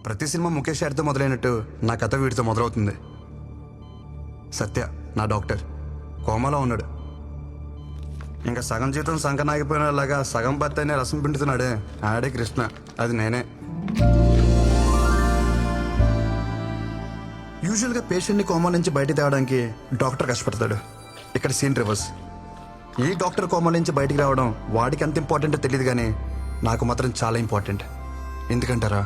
ప్రతి సినిమా ముఖేష్ యాడ్తో మొదలైనట్టు నా కథ వీడితో మొదలవుతుంది. సత్య నా డాక్టర్ కోమాలో ఉన్నాడు. ఇంకా సగం జీతం సంకనాగిపోయినలాగా సగం భర్తనే రసం పిండుతున్నాడే, ఆడే కృష్ణ, అది నేనే. యూజువల్గా పేషెంట్ని కోమా నుంచి బయట తేవడానికి డాక్టర్ కష్టపడతాడు. ఇక్కడ సీన్ రివర్స్. ఈ డాక్టర్ కోమా నుంచి బయటికి రావడం వాడికి ఎంత ఇంపార్టెంటో తెలియదు, కానీ నాకు మాత్రం చాలా ఇంపార్టెంట్. ఎందుకంటారా,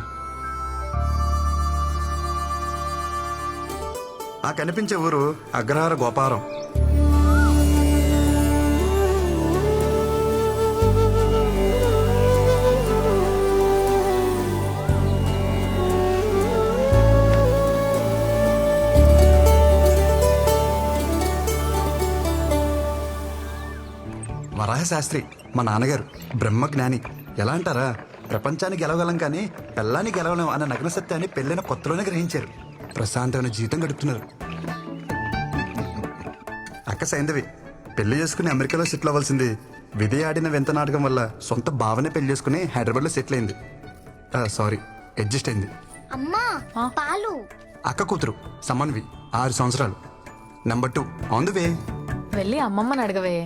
ఆ కనిపించే ఊరు అగ్రహార గోపారం. వరాహశాస్త్రి మా నాన్నగారు బ్రహ్మజ్ఞాని. ఎలా అంటారా, ప్రపంచాన్ని గెలవగలం కానీ పెళ్ళాన్ని గెలవలేం అన్న నగ్న సత్యాన్ని పెళ్ళైన కొత్తలోనే గ్రహించారు. ప్రశాంతమైన జీవితం గడుపుతున్నారు. అక్క సైంధవి పెళ్లి చేసుకుని అమెరికాలో సెటిల్ అవ్వాల్సింది విధి ఆడిన వింత నాటకం వల్ల సొంత భావనే పెళ్లి చేసుకుని హైదరాబాద్లో సెటిల్ అయింది. సారీ, అడ్జస్ట్ అయింది. అమ్మా పాలు. అక్క కూతురు సమన్వి 6 సంవత్సరాలు. Number 2 on the way. వెళ్ళి అమ్మమ్మని అడగవే.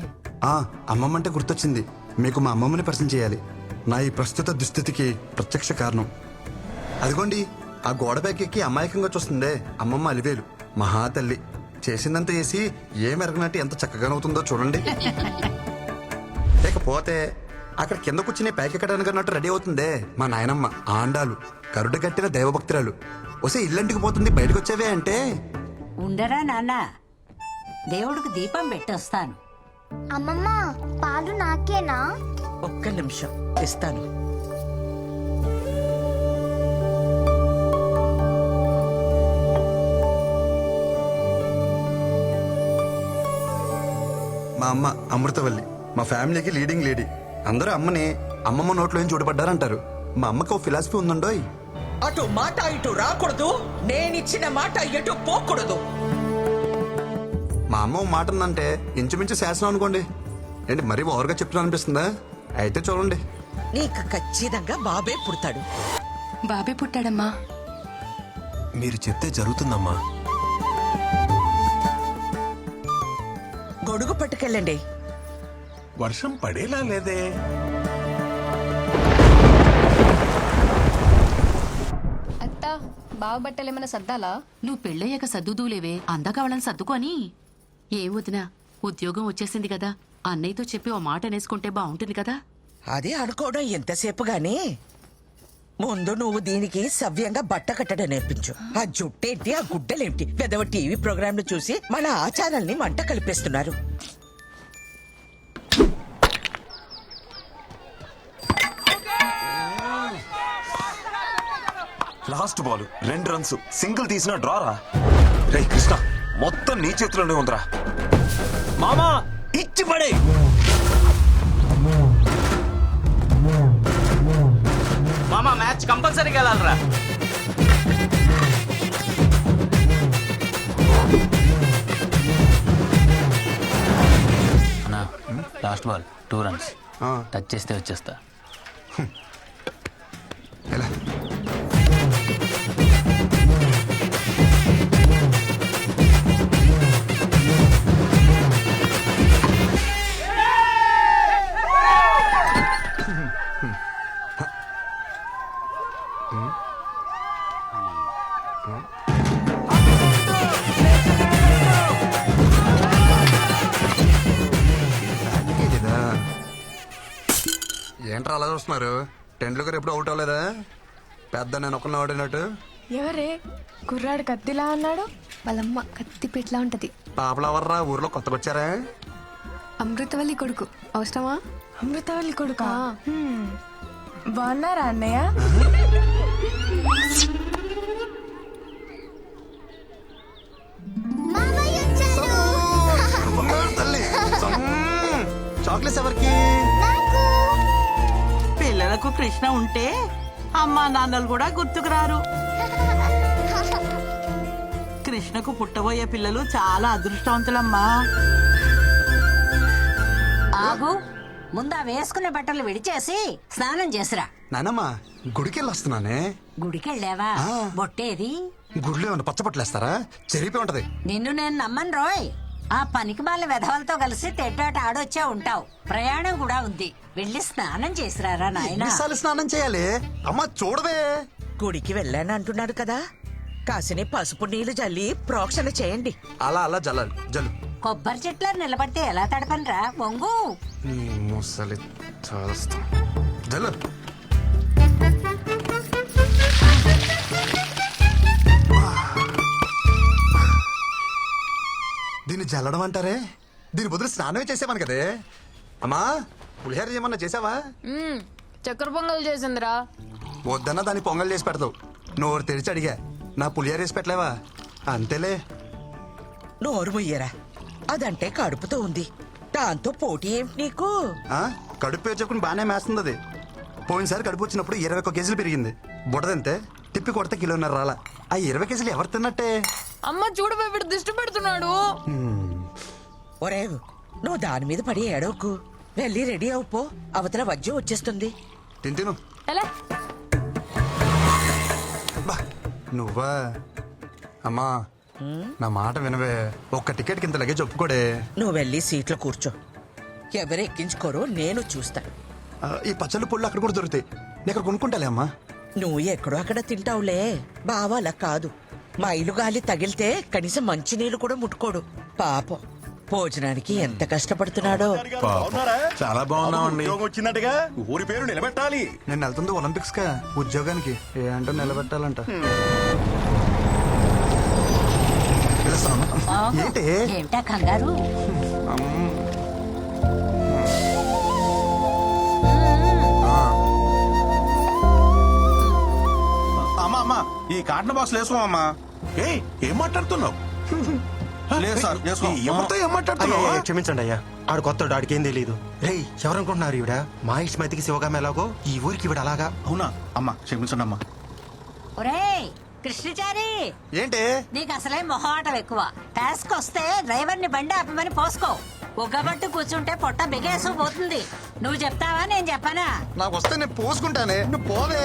అమ్మమ్మ అంటే గుర్తొచ్చింది, మీకు మా అమ్మమ్మని పరిచయం చేయాలి. నా ఈ ప్రస్తుత దుస్థితికి ప్రత్యక్ష కారణం అదిగోండి. ఆ గోడ బ్యాగ్ ఎక్కి అమాయకంగా చూస్తుందే అమ్మమ్మ అలివేలు, మహాతల్లి. చేసిందంతా చేసి ఏ మెరగనట్టు ఎంత చక్కగానవుతుందో చూడండి. లేకపోతే అక్కడ కింద కూర్చుని పైకెక్కడానికి అన్నట్టు రెడీ అవుతుందే మా నాయనమ్మ ఆండాలు, కరుడ కట్టిన దైవభక్తురాలు. వస్తే ఇల్లంటికి పోతుంది, బయటకు వచ్చేవే అంటే. ఉండరా నాన్న, దేవుడికి దీపం పెట్టొస్తాను. అమ్మమ్మ పాలు నాకేనా? ఒక్క నిమిషం ఇస్తాను. మా అమ్మ అమృతవల్లి, మా ఫ్యామిలీకి లీడింగ్ లేడీ. అందరూ అమ్మని అమ్మమ్మ నోట్లో ఏం చూడబడ్డారంటారు. మా అమ్మకి ఓ ఫిలాసఫీ ఉందండోయ్. అటు మాట ఇటు రాకూడదు, నేనిచ్చిన మాట ఎటు పోకూడదు. మా అమ్మ ఓ మాట ఉందంటే ఇంచుమించు శాసనం అనుకోండి. ఏంటి మరీ ఓవర్గా చెప్తున్నా అనిపిస్తుందా? అయితే చూడండి. నీకు ఖచ్చితంగా బాబే పుడతాడు. బాబే పుట్టాడమ్మా. మీరు చెప్తే జరుగుతుందమ్మా. గొడుగు పట్టుకెళ్ళండి. వర్షం పడేలా లేదే. అత్త బావ బట్టలు ఏమైనా సర్దాలా? నువ్వు పెళ్ళయ్యాక సర్దుదూలేవే, అందాక వాళ్ళని సర్దుకొని. ఏం వదినా, ఉద్యోగం వచ్చేసింది కదా, అన్నయ్యతో చెప్పి ఓ మాట అనేసుకుంటే బాగుంటుంది కదా. అది అనుకోవడం ఎంతసేపు గాని ముందు నువ్వు దీనికి సవ్యంగా బట్ట కట్టడం నేర్పించు. ఆ జుట్టేంటి, ఆ గుడ్డలేంటి, పెదవ టీవీ ప్రోగ్రాంలు చూసి మన ఆచారాల్ని మంట కలిపేస్తున్నారు. లాస్ట్ బాల్ 2 రన్స్, సింగిల్ తీసిన డ్రారా. రే కృష్ణ, మొత్తం నీ చేతిలోనే ఉందిరా. మామా ఇచ్చి పడే. మామా మ్యాచ్ కంపల్సరీగా వెళ్ళాలరా. అన్నా లాస్ట్ బాల్ 2 రన్స్, ఆ, టచ్ చేస్తే వచ్చేస్తా. ఎలా ఏంట్రా అలా చూస్తున్నారు? టెండూల్కర్ ఎప్పుడు అవుట్ అవ్వలేదా? పెద్ద నేను ఒకరిని ఆడినట్టు. ఎవరే కుర్రాడు కత్తిలా అన్నాడు? వాళ్ళమ్మ కత్తి పెట్లా ఉంటది. పాపలవర్రా ఊర్లో కొత్తగా వచ్చారా? అమృతవల్లి కొడుకు. అవసరమా? అమృతవల్లి కొడుకా? బాగున్నారా అన్నయ్య? చాక్లెట్స్ ఎవరికి? పిల్లలకు కృష్ణ ఉంటే అమ్మా నాన్నలు కూడా గుర్తుకురారు. కృష్ణకు పుట్టబోయే పిల్లలు చాలా అదృష్టవంతులమ్మా. ఆగు, ముందా వేసుకునే బట్టలు విడిచేసి స్నానం చేసిరా. నానమ్మ గుడికి వెళ్ళి వస్తున్నానే. గుడికెళ్ళావా ఆ. బొట్టేది గుడిలో ఏమన్నా పచ్చపట్లేస్తారా? చెరిపి ఉంటది. నిన్ను నేను నమ్మను రోయ్. ఆ పనికి మాల వెధవలతో కలిసి తెడ్డాట ఆడొచ్చే ఉంటావు. ప్రయాణం కూడా ఉంది. వెళ్ళి స్నానం చేసిరారా నాయనా. ఎన్నిసార్లు స్నానం చేయాలి? అమ్మ చూడవే. గుడికి వెళ్ళాను అంటున్నాడు కదా, కాసిని పసుపు నీళ్లు జల్లి ప్రోక్షణ చేయండి. అలా అలా జల్లాలి. జల్లు. కొబ్బరి చెట్ల నిలబడితే ఎలా తడపనరా వంగు. ముసలి చాలస్తా. జల్లు. దీన్ని జల్లడం అంటారే? దీని బదులు స్నానమే చేసేవాను కదే. అమ్మా పులిహోర ఏమన్నా చేసావా? చక్కెర పొంగల్ చేసిందిరా. వద్దన్నా దాన్ని పొంగల్ చేసి పెడతావు. నోరు తెరిచి అడిగా, నా పులిహోర వేసి పెట్టలేవా? అంతేలే. నోరు ముయ్యరా, అదంటే కడుపుతో ఉంది, దాంతో పోటీ ఏమిటి నీకు? ఆ? కడుపు పేరు చెప్పుకుని బాగానే మేస్తుంది అది. పోయినసారి కడుపు వచ్చినప్పుడు 21 కేజీలు పెరిగింది. బుడదంతే తిప్పి కొడితే కిలోన్నర రాలా. ఆ 20 కేజీలు ఎవరు తిన్నట్టే? అమ్మ చూడు వీడు దిష్టి పెడుతున్నాడు. ఒరే, నువ్వు దాని మీద పడి ఏడవకు. వెళ్ళి రెడీ అవుపో, అవతల వజ్జం వచ్చేస్తుంది. తిను. ఎలా బా నువ్వా? అమ్మా నా మాట వినవే. ఒక్క టికెట్ కింద లగేజ్ ఒప్పుకోడే. నువ్వు వెళ్ళి సీట్లో కూర్చో. ఎవరు ఎక్కించుకోరో నేను చూస్తాను. ఈ పచ్చళ్ళు పుళ్ళు అక్కడ కూడా దొరుకుతాయి. నేను అక్కడ కొనుక్కుంటాలే అమ్మా. నువ్వు ఎక్కడో అక్కడ తింటావులే, బావ అలా కాదు. మైలు గాలి తగిలితే కనీసం మంచినీళ్ళు కూడా ముట్టుకోడు. పాపం భోజనానికి ఎంత కష్టపడుతున్నాడో. చాలా బాగున్నామండి. వచ్చినట్టుగా ఊరి పేరు నిలబెట్టాలి. నేను వెళ్తుంది ఒలింపిక్స్ కా ఉద్యోగానికి. ఏ అంటే నిలబెట్టాలంట. పిలుస్తానమ్మా. ఆగు. ఏంటి? ఏమిటా కంగారు? అమ్మా అమ్మా ఈ కాటన్ బాక్స్ వేసుకోమమ్మా. ఏయ్ ఏం మాట్లాడుతున్నావు? లేదు సార్, వేసుకో. ఎవరితో ఏం మాట్లాడుతున్నావు? క్షమించండి అయ్యా, ఆడు కొత్తడు, ఆడికేం తెలీదు. రేయ్ ఎవరనుకుంటున్నారు ఈవిడ? మా ఇష్టమైతికి శివగామ ఎలాగో ఈ ఊరికి ఈవిడ అలాగా. అవునా అమ్మా, క్షమించండి అమ్మా. ఒరేయ్ కృష్ణచారి, ఏంటి? నీకు అసలే మొహమాటం ఎక్కువ. టాస్క్ వస్తే డ్రైవర్ ని బండి ఆపమని పోసుకో. ఒగ్గబట్టు కూర్చుంటే పొట్ట బిగేసు పోతుంది. నువ్వు చెప్తావా నేను చెప్పనా? నాకు వస్తే నేను పోసుకుంటానే, నువ్వు పోవే.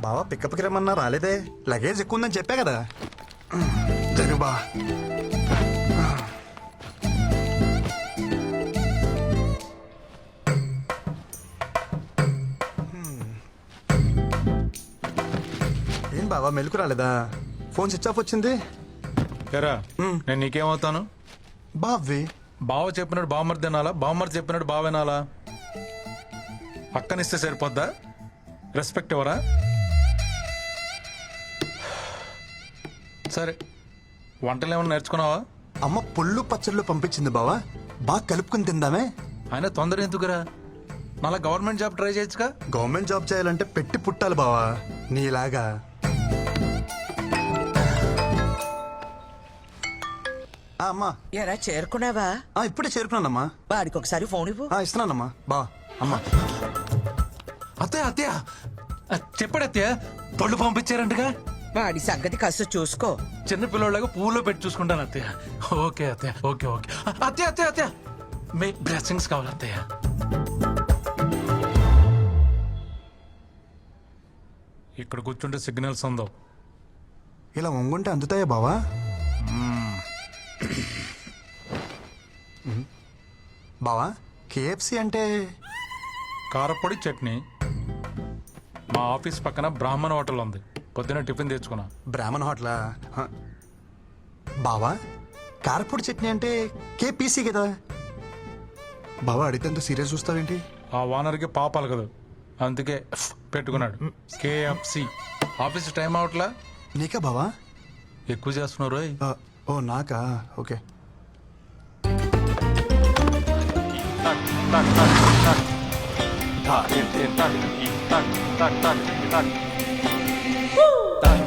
బావా పికప్కి రమ్మన్నా రాలేదే. లగేజ్ ఎక్కువ ఉందని చెప్పా కదా. జరుగు బా. ఏం బావా మెలకు రాలేదా? ఫోన్ స్విచ్ ఆఫ్ వచ్చింది. ఎరా నేను నీకేమవుతాను? బావి బావ చెప్పినట్టు బావమర్ది తినాలా, బావమర్ది చెప్పినట్టు బావ వినాలా? పక్కనిస్తే సరిపోద్దా? రెస్పెక్ట్ ఎవరా? సరే, వంటలు ఏమన్నా నేర్చుకున్నావా? అమ్మ పుల్లు పచ్చళ్ళు పంపించింది బావా, బాగా కలుపుకుని తిందామే. ఆయన తొందర ఎందుకురా? మళ్ళా గవర్నమెంట్ జాబ్ ట్రై చేయొచ్చుగా. గవర్నమెంట్ జాబ్ చేయాలంటే పెట్టి పుట్టాలి బావా, నీలాగా. అమ్మా ఎరా చేరుకున్నావా? ఇప్పుడే చేరుకున్నానమ్మా. వాడికి ఒకసారి ఫోన్ ఇవ్వు. ఇస్తున్నానమ్మా. బా అమ్మా. అత్తయ్య అత్తయ్య చెప్పాడు అత్తయ్య, పళ్ళు పంపించారంటగా. వాడి సంగతి కాస్త చూసుకో. చిన్న పిల్లలాగా పువ్వులో పెట్టి చూసుకుంటాను అత్తయ్య. ఓకే అత్తయ్య, ఓకే ఓకే. అత్తయ్య అత్తయ్య అత్తయ్య మీ బ్లెస్సింగ్స్ కావాలి అత్తయ్య. ఇక్కడ కూర్చుంటే సిగ్నల్స్ ఉందో. ఇలా వంగుంటే అందుతాయా బావా? బావా కేఎఫ్సి అంటే? కారపొడి చట్నీ. మా ఆఫీస్ పక్కన బ్రాహ్మణ హోటల్ ఉంది, పొద్దున టిఫిన్ తెచ్చుకున్నా. బ్రాహ్మణ హోటలా? బావా కారపొడి చట్నీ అంటే కేపీసీ కదా. బావా అడిగితే అంత సీరియస్ చూస్తావేంటి? ఆ ఓనర్కి పాపాలు కదా, అందుకే పెట్టుకున్నాడు కేఎఫ్సి. Office time అవట్లా? నీకా బావా? ఎక్కువ చేస్తున్నారు. ఓ నాకా? Okay. Tak, tak, tak, tak, tak, tak, tak, tak, tak, tak, tak, tak,